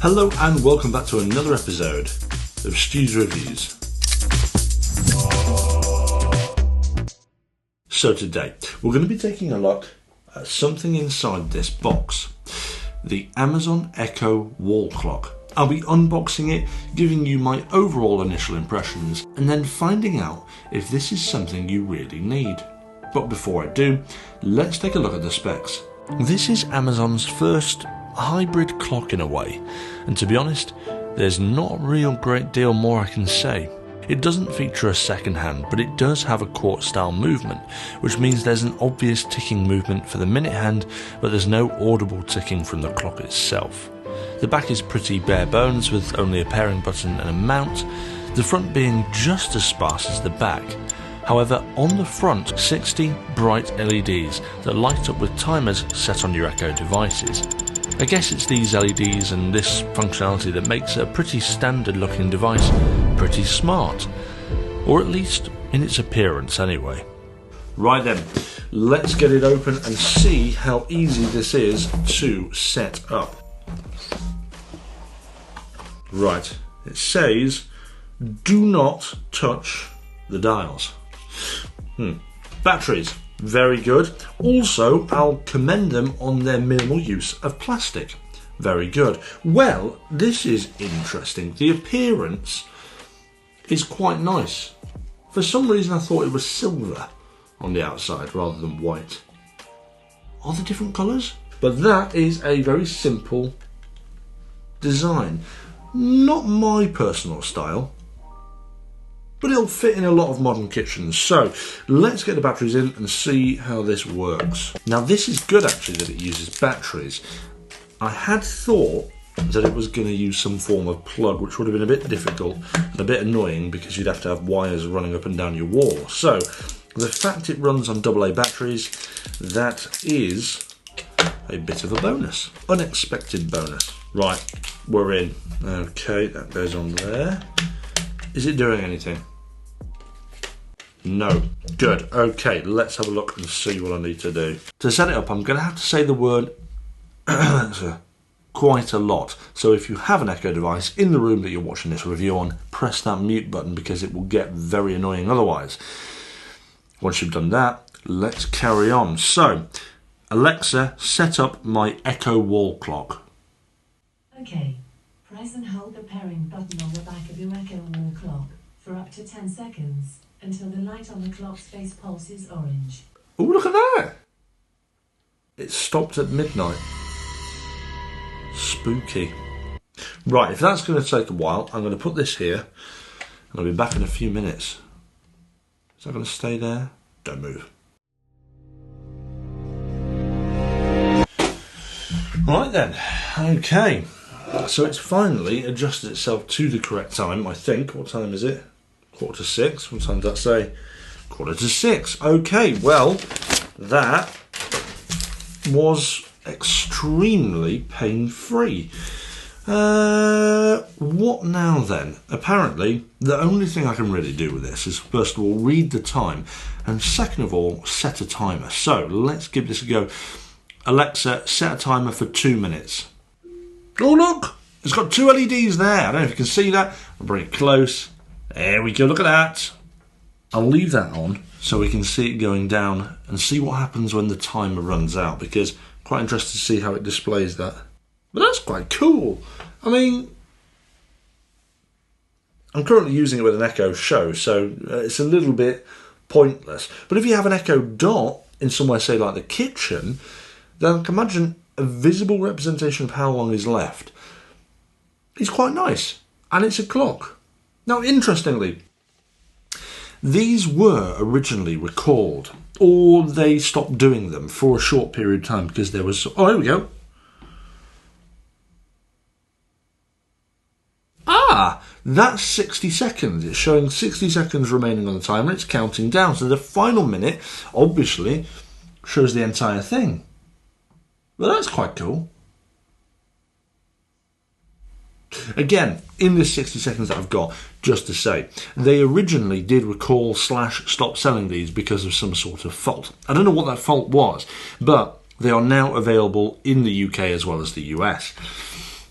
Hello and welcome back to another episode of Stu's Reviews. So today we're going to be taking a look at something inside this box, the Amazon Echo wall clock. I'll be unboxing it, giving you my overall initial impressions, and then finding out if this is something you really need. But before I do, let's take a look at the specs. This is Amazon's first hybrid clock in a way, and to be honest, there's not a real great deal more I can say. It doesn't feature a second hand, but it does have a quartz style movement, which means there's an obvious ticking movement for the minute hand, but there's no audible ticking from the clock itself. The back is pretty bare bones with only a pairing button and a mount, the front being just as sparse as the back. However, on the front, 60 bright LEDs that light up with timers set on your Echo devices. I guess it's these LEDs and this functionality that makes a pretty standard looking device pretty smart, or at least in its appearance anyway. Right then, let's get it open and see how easy this is to set up. Right, it says do not touch the dials. Batteries. Very good. Also, I'll commend them on their minimal use of plastic. Very good. Well, this is interesting. The appearance is quite nice. For some reason I thought it was silver on the outside rather than white. Are there different colours? But that is a very simple design. Not my personal style, but it'll fit in a lot of modern kitchens. So let's get the batteries in and see how this works. Now this is good actually that it uses batteries. I had thought that it was going to use some form of plug, which would have been a bit difficult and a bit annoying because you'd have to have wires running up and down your wall. So the fact it runs on AA batteries, that is a bit of a bonus. Unexpected bonus. Right, we're in. Okay, that goes on there. Is it doing anything? No. Good. Okay, let's have a look and see what I need to do. To set it up, I'm going to have to say the word quite a lot. So if you have an Echo device in the room that you're watching this review on, press that mute button because it will get very annoying otherwise. Once you've done that, let's carry on. So, Alexa, set up my Echo wall clock. Okay. Press and hold the pairing button on the back of your Echo wall clock for up to 10 seconds until the light on the clock's face pulses orange. Oh, look at that! It stopped at midnight. Spooky. Right, if that's going to take a while, I'm going to put this here and I'll be back in a few minutes. Is that going to stay there? Don't move. Right then, okay. So it's finally adjusted itself to the correct time, I think. What time is it? 5:45. What time does that say? 5:45. Okay, well, that was extremely pain-free. What now then? Apparently, the only thing I can really do with this is, first of all, read the time, and second of all, set a timer. So, let's give this a go. Alexa, set a timer for 2 minutes. Oh look, it's got 2 LEDs there. I don't know if you can see that. I'll bring it close. There we go, look at that. I'll leave that on so we can see it going down and see what happens when the timer runs out, because I'm quite interested to see how it displays that. But that's quite cool. I mean, I'm currently using it with an Echo Show, so it's a little bit pointless. But if you have an Echo Dot in somewhere, say like the kitchen, then I can imagine a visible representation of how long is left. It's quite nice, and it's a clock. Now, interestingly, these were originally recalled, or they stopped doing them for a short period of time because there was... Oh, here we go. Ah, that's 60 seconds. It's showing 60 seconds remaining on the timer. It's counting down. So the final minute, obviously, shows the entire thing. Well, that's quite cool. Again, in this 60 seconds that I've got, just to say, they originally did recall / stop selling these because of some sort of fault. I don't know what that fault was, but they are now available in the UK as well as the US.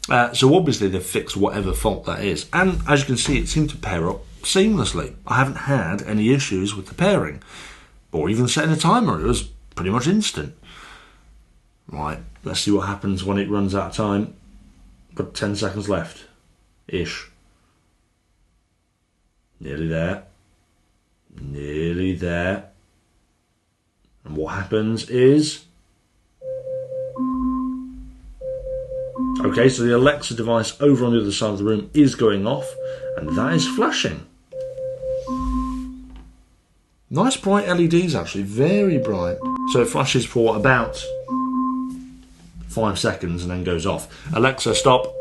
So obviously they've fixed whatever fault that is. And as you can see, it seemed to pair up seamlessly. I haven't had any issues with the pairing, or even setting a timer. It was pretty much instant. Right, let's see what happens when it runs out of time. Got 10 seconds left. Ish. Nearly there. Nearly there. And what happens is... Okay, so the Alexa device over on the other side of the room is going off, and that is flashing. Nice bright LEDs actually, very bright. So it flashes for about 5 seconds and then goes off. Alexa, stop.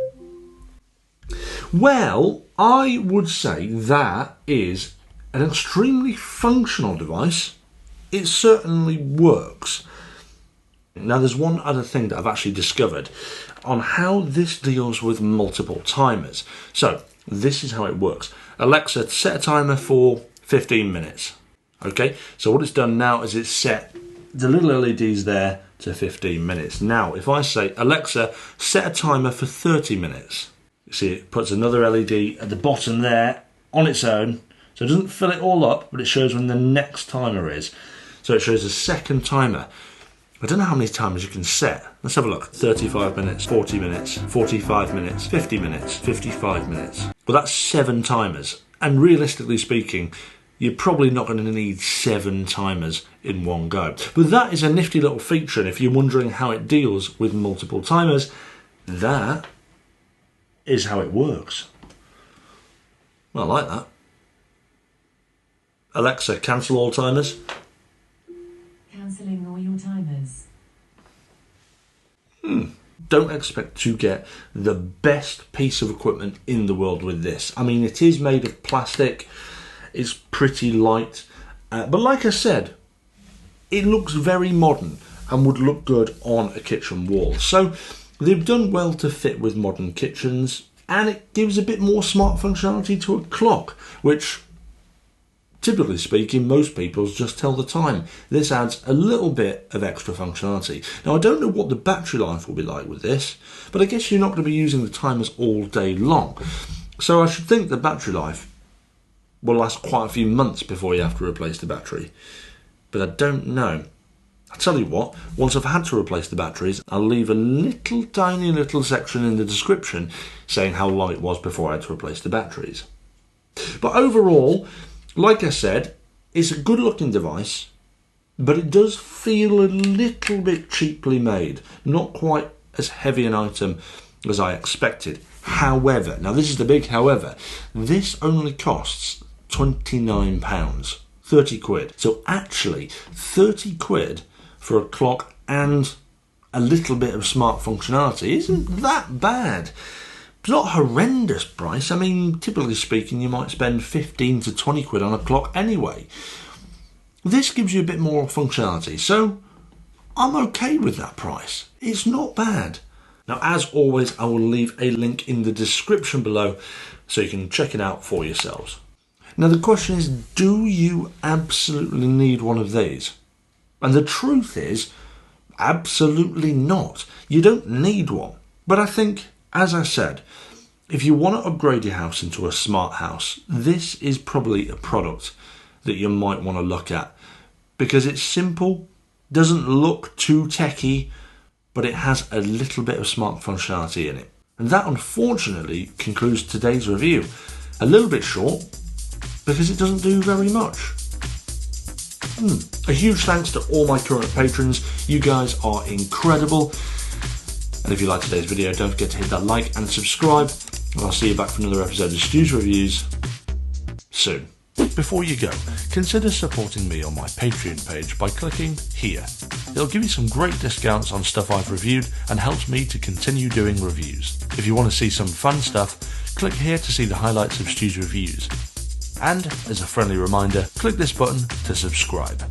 Well, I would say that is an extremely functional device. It certainly works. Now there's one other thing that I've actually discovered on how this deals with multiple timers. So this is how it works. Alexa, set a timer for 15 minutes. Okay, so what it's done now is it's set the little LEDs there to 15 minutes. Now if I say, Alexa, set a timer for 30 minutes. You see it puts another LED at the bottom there on its own. So it doesn't fill it all up, but it shows when the next timer is. So it shows a second timer. I don't know how many timers you can set. Let's have a look. 35 minutes, 40 minutes, 45 minutes, 50 minutes, 55 minutes. Well, that's 7 timers. And realistically speaking, you're probably not going to need 7 timers in one go. But that is a nifty little feature. And if you're wondering how it deals with multiple timers, that is how it works. Well, I like that. Alexa, cancel all timers. Cancelling all your timers. Don't expect to get the best piece of equipment in the world with this. I mean, it is made of plastic. It's pretty light. But like I said, it looks very modern and would look good on a kitchen wall. So they've done well to fit with modern kitchens, and it gives a bit more smart functionality to a clock, which, typically speaking, most people just tell the time. This adds a little bit of extra functionality. Now, I don't know what the battery life will be like with this, but I guess you're not going to be using the timers all day long. So I should think the battery life will last quite a few months before you have to replace the battery. But I don't know. I'll tell you what, once I've had to replace the batteries, I'll leave a little tiny little section in the description saying how long it was before I had to replace the batteries. But overall, like I said, it's a good looking device, but it does feel a little bit cheaply made. Not quite as heavy an item as I expected. However, now this is the big however, this only costs £29, 30 quid. So actually, 30 quid for a clock and a little bit of smart functionality isn't that bad. It's not a horrendous price. I mean, typically speaking, you might spend 15 to 20 quid on a clock anyway. This gives you a bit more functionality, so I'm okay with that price. It's not bad. Now, as always, I will leave a link in the description below so you can check it out for yourselves. Now, the question is, do you absolutely need one of these? And the truth is, absolutely not. You don't need one. But I think, as I said, if you want to upgrade your house into a smart house, this is probably a product that you might want to look at, because it's simple, doesn't look too techy, but it has a little bit of smart functionality in it. And that, unfortunately, concludes today's review. A little bit short, because it doesn't do very much. A huge thanks to all my current patrons. You guys are incredible. And if you liked today's video, don't forget to hit that like and subscribe. And I'll see you back for another episode of Stu's Reviews soon. Before you go, consider supporting me on my Patreon page by clicking here. It'll give you some great discounts on stuff I've reviewed and helps me to continue doing reviews. If you want to see some fun stuff, click here to see the highlights of Stu's Reviews. And as a friendly reminder, click this button to subscribe.